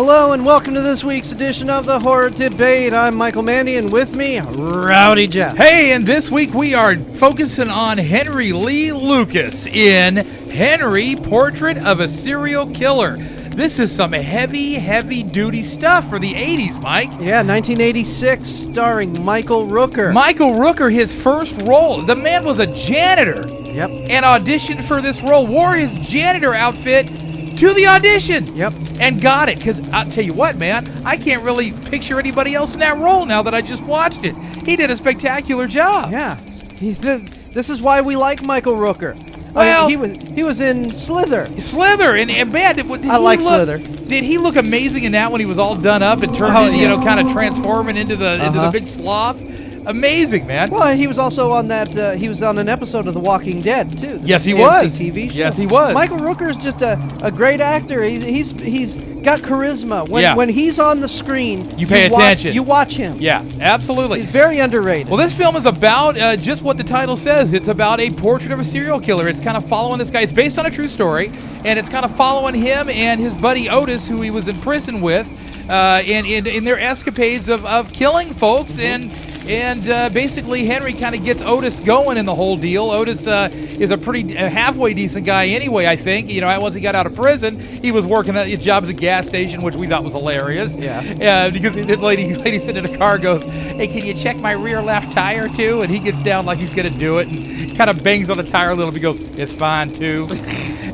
Hello and welcome to this week's edition of the Horror Debate. I'm Michael Mandy and with me, Rowdy Jeff. Hey, and this week we are focusing on Henry Lee Lucas in Henry, Portrait of a Serial Killer. This is some heavy duty stuff for the 80s, Mike. Yeah, 1986, starring Michael Rooker. Michael Rooker, his first role. The man was a janitor. Yep. And auditioned for this role, wore his janitor outfit to the audition. Yep. And got it, because I'll tell you what, man, I can't really picture anybody else in that role now that I just watched it. He did a spectacular job. Yeah. This is why we like Michael Rooker. Well, he was in Slither. Slither, and man, I like Slither. Did he look amazing in that when he was all done up and turned, kind of transforming into the big sloth? Amazing, man. Well, he was also on that. He was on an episode of The Walking Dead too. Yes, he was. TV show. Yes, he was. Michael Rooker is just a great actor. He's got charisma. When he's on the screen, you pay attention. You watch him. Yeah, absolutely. He's very underrated. Well, this film is about just what the title says. It's about a portrait of a serial killer. It's kind of following this guy. It's based on a true story, and it's kind of following him and his buddy Otis, who he was in prison with, in their escapades of killing folks And basically, Henry kind of gets Otis going in the whole deal. Otis is a pretty halfway decent guy anyway, I think. Once he got out of prison, he was working at a job at a gas station, which we thought was hilarious. Yeah. Because the lady sitting in the car goes, "Hey, can you check my rear left tire, too?" And he gets down like he's going to do it and kind of bangs on the tire a little bit. He goes, "It's fine, too."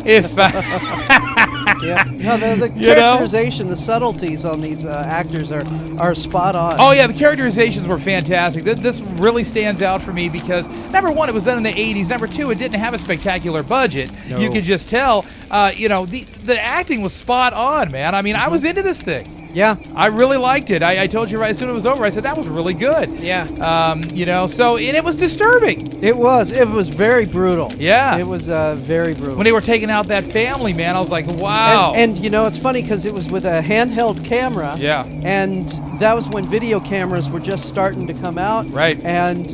It's fine. Yeah. No, the characterization, the subtleties on these actors are spot on. Oh, yeah, the characterizations were fantastic. This really stands out for me because, number one, it was done in the 80s. Number two, it didn't have a spectacular budget. No. You could just tell, the acting was spot on, man. I mean, I was into this thing. Yeah. I really liked it. I told you right as soon as it was over, I said, that was really good. Yeah. And it was disturbing. It was very brutal. Yeah. It was very brutal. When they were taking out that family, man, I was like, wow. And it's funny because it was with a handheld camera. Yeah. And that was when video cameras were just starting to come out. Right. And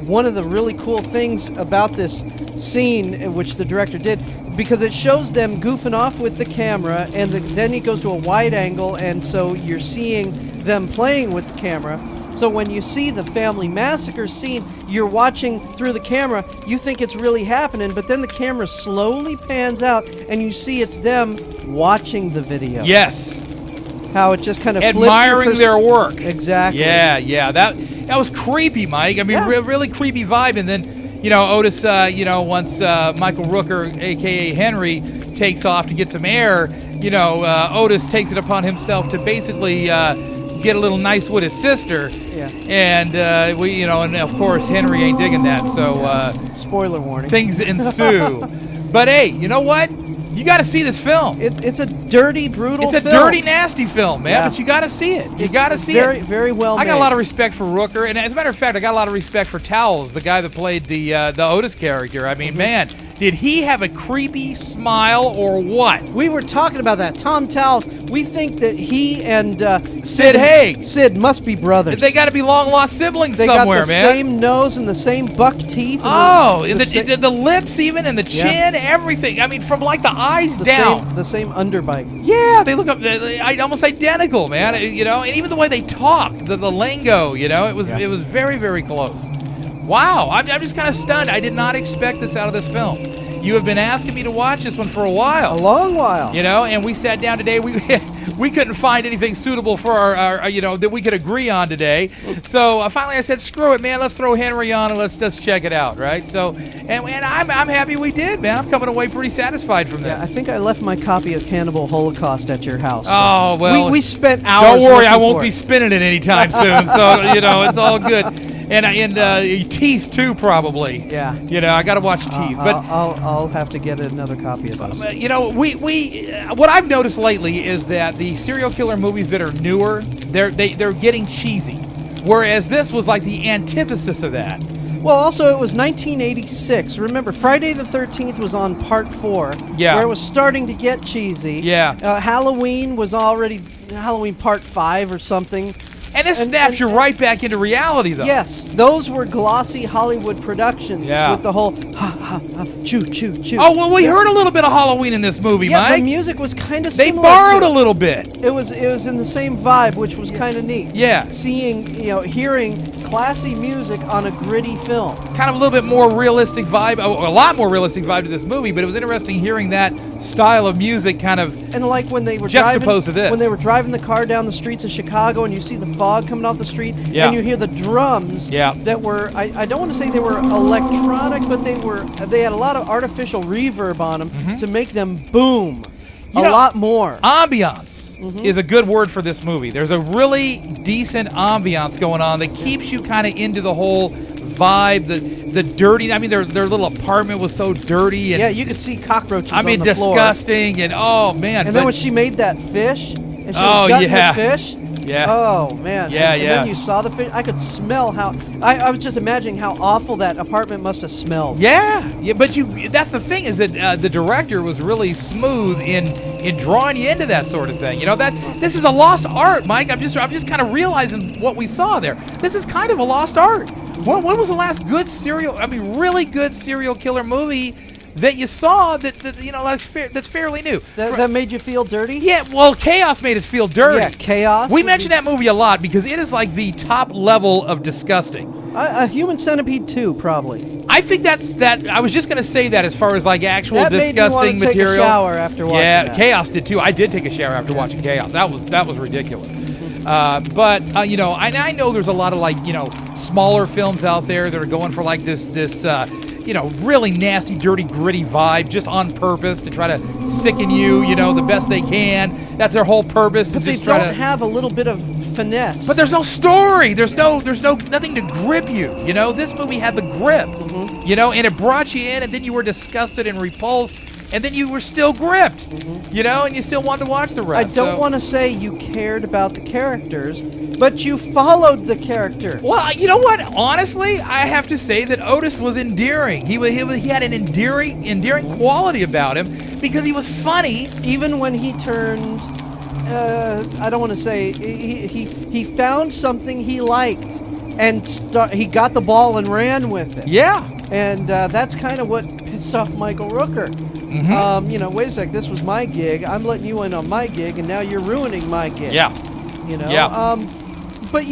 one of the really cool things about this scene, which the director did, because it shows them goofing off with the camera, and then he goes to a wide angle, and so you're seeing them playing with the camera. So when you see the family massacre scene, you're watching through the camera, you think it's really happening, but then the camera slowly pans out, and you see it's them watching the video. Yes. How it just kind of admiring their work. Exactly. Yeah. That was creepy, Mike. I mean, really creepy vibe. And then, Otis, once Michael Rooker, a.k.a. Henry, takes off to get some air, Otis takes it upon himself to basically get a little nice with his sister. Yeah. And, and of course, Henry ain't digging that. So, spoiler warning. Things ensue. But, hey, you know what? You got to see this film. It's a dirty, brutal film. It's a dirty, nasty film, man, Yeah. but you got to see it. You got to see very, it. very well I got made. a lot of respect for Rooker, and as a matter of fact, I got a lot of respect for Towles, the guy that played the Otis character. I mean, man, did he have a creepy smile or what? We were talking about that. Tom Towles, we think that he and Sid Haig. Sid must be brothers. They got to be long-lost siblings They somewhere, got the man. same nose and the same buck teeth. And the lips even, and the chin, everything. I mean, from like the eyes down. The same underbite. Yeah, they look almost identical, man. And even the way they talk, the lingo, it was very, very close. Wow, I'm just kind of stunned. I did not expect this out of this film. You have been asking me to watch this one for a while. A long while. And we sat down today. We couldn't find anything suitable for our that we could agree on today. So finally I said, screw it, man. Let's throw Henry on and let's check it out, right? So and I'm happy we did, man. I'm coming away pretty satisfied from this. Yeah, I think I left my copy of Cannibal Holocaust at your house. Oh, well. We spent hours. Don't worry, I won't be spinning it anytime soon. So it's all good. And Teeth too, probably. Yeah. I got to watch Teeth. But I'll have to get another copy of those. What I've noticed lately is that the serial killer movies that are newer, they're getting cheesy, whereas this was like the antithesis of that. Well, also, it was 1986. Remember, Friday the 13th was on part 4, Yeah. where it was starting to get cheesy. Yeah. Halloween was already Halloween part 5 or something. And this snaps you right back into reality, though. Yes, those were glossy Hollywood productions Yeah. with the whole ha ha chew, chew, chew. Oh, well, we heard a little bit of Halloween in this movie, yeah, Mike. the music was kind of They similar. borrowed to a little bit. It was in the same vibe, which was kind of neat. Yeah. Seeing, hearing classy music on a gritty film. Kind of a little bit more realistic vibe, a lot more realistic vibe to this movie, but it was interesting hearing that style of music kind of And like when they were juxtaposed to this. when they were driving the car down the streets of Chicago and you see the fog coming off the street Yeah. and you hear the drums that were, I don't want to say they were electronic, but they had a lot of artificial reverb on them to make them boom a lot more. Ambiance is a good word for this movie. There's a really decent ambiance going on that keeps you kind of into the whole vibe, the dirty. I mean, their little apartment was so dirty. And, yeah, you could see cockroaches I mean, on the floor. disgusting. And oh man. And then when she made that fish, and she Oh, was gutting yeah. the fish. Yeah. Oh man. Yeah, and then you saw the fish. I could smell how. I was just imagining how awful that apartment must have smelled. Yeah, but that's the thing is that the director was really smooth in drawing you into that sort of thing. That this is a lost art, Mike. I'm just kind of realizing what we saw there. This is kind of a lost art. When was the last really good serial killer movie that you saw that's fairly new? That made you feel dirty? Yeah, well, Chaos made us feel dirty. Yeah, Chaos. We mention that movie a lot because it is like the top level of disgusting. A Human Centipede 2, probably. I think that's that. I was just going to say that as far as like actual That made me disgusting want to material. take a shower after watching that. Chaos did too. I did take a shower after watching Chaos. That was ridiculous. But I know there's a lot of smaller films out there that are going for like this really nasty, dirty, gritty vibe just on purpose to try to sicken you, the best they can. That's their whole purpose. But they don't have a little bit of finesse. But there's no story. There's nothing to grip you. This movie had the grip. And it brought you in, and then you were disgusted and repulsed, and then you were still gripped. And you still wanted to watch the rest. I don't want to say you cared about the characters, but you followed the characters. Well, you know what? Honestly, I have to say that Otis was endearing. He had an endearing quality about him because he was funny. Even when he turned, I don't want to say, he found something he liked, and he got the ball and ran with it. Yeah. And that's kind of what pissed off Michael Rooker. Wait a sec, this was my gig. I'm letting you in on my gig, and now you're ruining my gig. Yeah. Yeah. But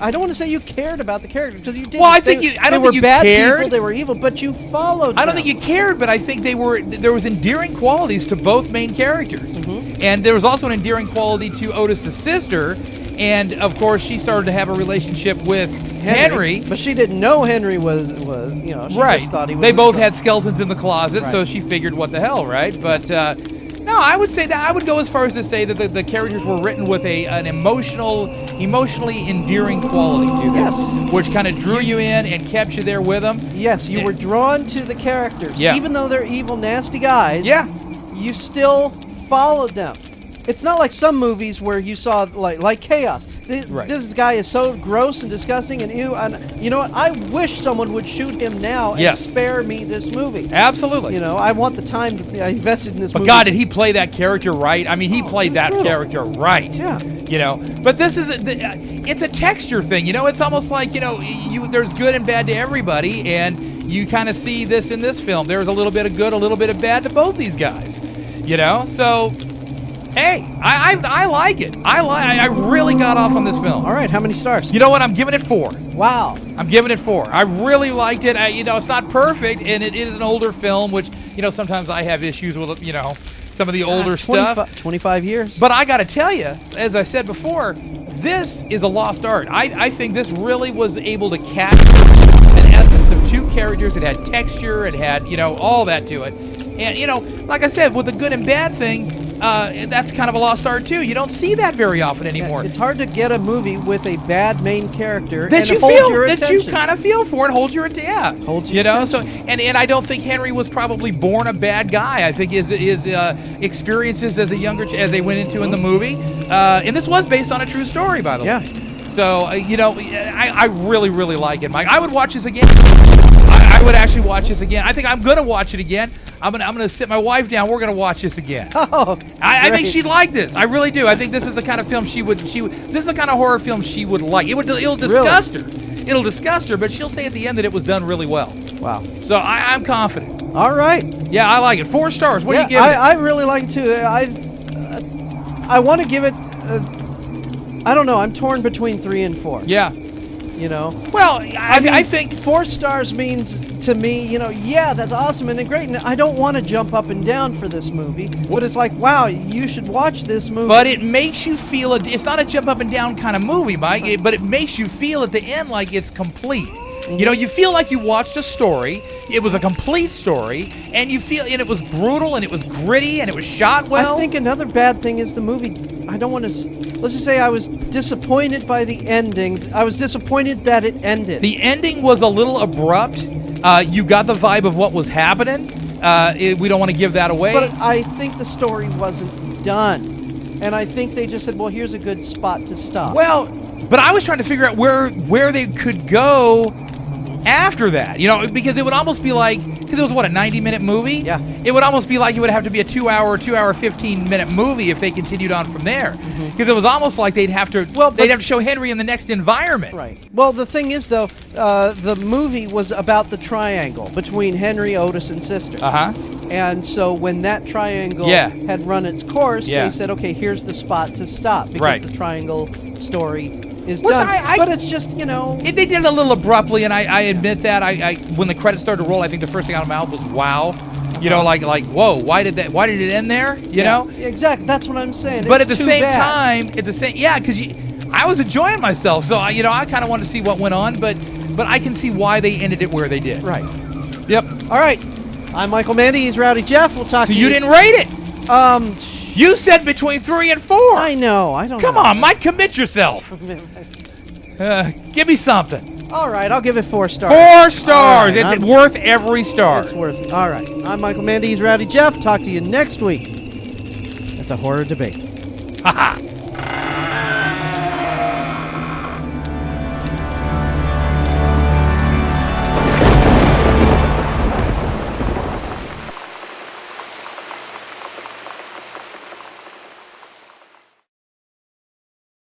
I don't want to say you cared about the characters because you didn't. Well, I don't think you they were bad cared. people, they were evil, but you followed I don't them. think you cared, but I think there was endearing qualities to both main characters. And there was also an endearing quality to Otis' sister, and of course she started to have a relationship with Henry. But she didn't know Henry was she right. just thought he was They a both star. had skeletons in the closet, so she figured what the hell, right? But no, I would say that I would go as far as to say that the characters were written with an emotionally endearing quality to them. Yes. Which kind of drew you in and kept you there with them. Yes, you were drawn to the characters. Yeah. Even though they're evil, nasty guys. Yeah. You still followed them. It's not like some movies where you saw like Chaos. This guy is so gross and disgusting and ew. And you know what? I wish someone would shoot him now and spare me this movie. Absolutely. I want the time to I invested in this movie. But God, did he play that character right? I mean, he played that character right. Yeah. But this is it's a texture thing. It's almost like there's good and bad to everybody, and you kind of see this in this film. There's a little bit of good, a little bit of bad to both these guys. So. Hey, I like it. I really got off on this film. All right, how many stars? You know what? I'm giving it 4. Wow. I'm giving it 4. I really liked it. It's not perfect, and it is an older film, which sometimes I have issues with some of the older stuff. 25 years. But I got to tell you, as I said before, this is a lost art. I think this really was able to capture an essence of two characters. It had texture. It had all that to it. And like I said, with the good and bad thing. That's kind of a lost art too. You don't see that very often anymore. It's hard to get a movie with a bad main character that and you hold feel your that attention. you kind of feel for and hold your attention. Hold your attention. So and I don't think Henry was probably born a bad guy. I think his experiences as a younger as they went into in the movie, and this was based on a true story, by the way. So I really like it, Mike. I would watch this again. I would actually watch this again. I think I'm gonna watch it again. I'm gonna sit my wife down. We're gonna watch this again. Oh, I think she'd like this. I really do. I think this is the kind of film she would. This is the kind of horror film she would like. It'll disgust her. It'll disgust her, but she'll say at the end that it was done really well. Wow. So I'm confident. All right. Yeah, I like it. 4 stars. What do you give it? I really like it too. I want to give it. I don't know. I'm torn between 3 and 4. Yeah. You know. Well, I I think 4 stars means to me, yeah, that's awesome and great. And I don't want to jump up and down for this movie, but it's like, wow, you should watch this movie. But it makes you feel it's not a jump up and down kind of movie, Mike. But it makes you feel at the end like it's complete. You feel like you watched a story. It was a complete story, and you feel, and it was brutal, and it was gritty, and it was shot well. I think another bad thing is the movie. I don't want to. Let's just say I was disappointed by the ending. I was disappointed that it ended. The ending was a little abrupt. You got the vibe of what was happening. We don't want to give that away. But I think the story wasn't done, and I think they just said, "Well, here's a good spot to stop." Well, but I was trying to figure out where they could go after that, because it would almost be like, because it was a 90-minute movie. Yeah. It would almost be like it would have to be a 2-hour 15-minute movie if they continued on from there. Because it was almost like they'd have to show Henry in the next environment. Right. Well, the thing is, though, the movie was about the triangle between Henry, Otis, and Sister. And so when that triangle had run its course, they said, okay, here's the spot to stop because the triangle story is done. But it's just, They did it a little abruptly, and I admit that. I when the credits started to roll, I think the first thing out of my mouth was, wow. Like, whoa, why did it end there? You know? Exactly. That's what I'm saying. But it's at the same time, because I was enjoying myself, so I kind of wanted to see what went on, but I can see why they ended it where they did. Right. Yep. All right. I'm Michael Mandy. He's Rowdy Jeff. We'll talk to you. So you didn't rate it? You said between 3 and 4. I know. I don't know. Come on, Mike, commit yourself. Give me something. All right, I'll give it 4 stars. 4 stars. Right, it's worth every star. It's worth it. All right. I'm Michael Mandy. He's Rowdy Jeff. Talk to you next week at the Horror Debate. Ha ha.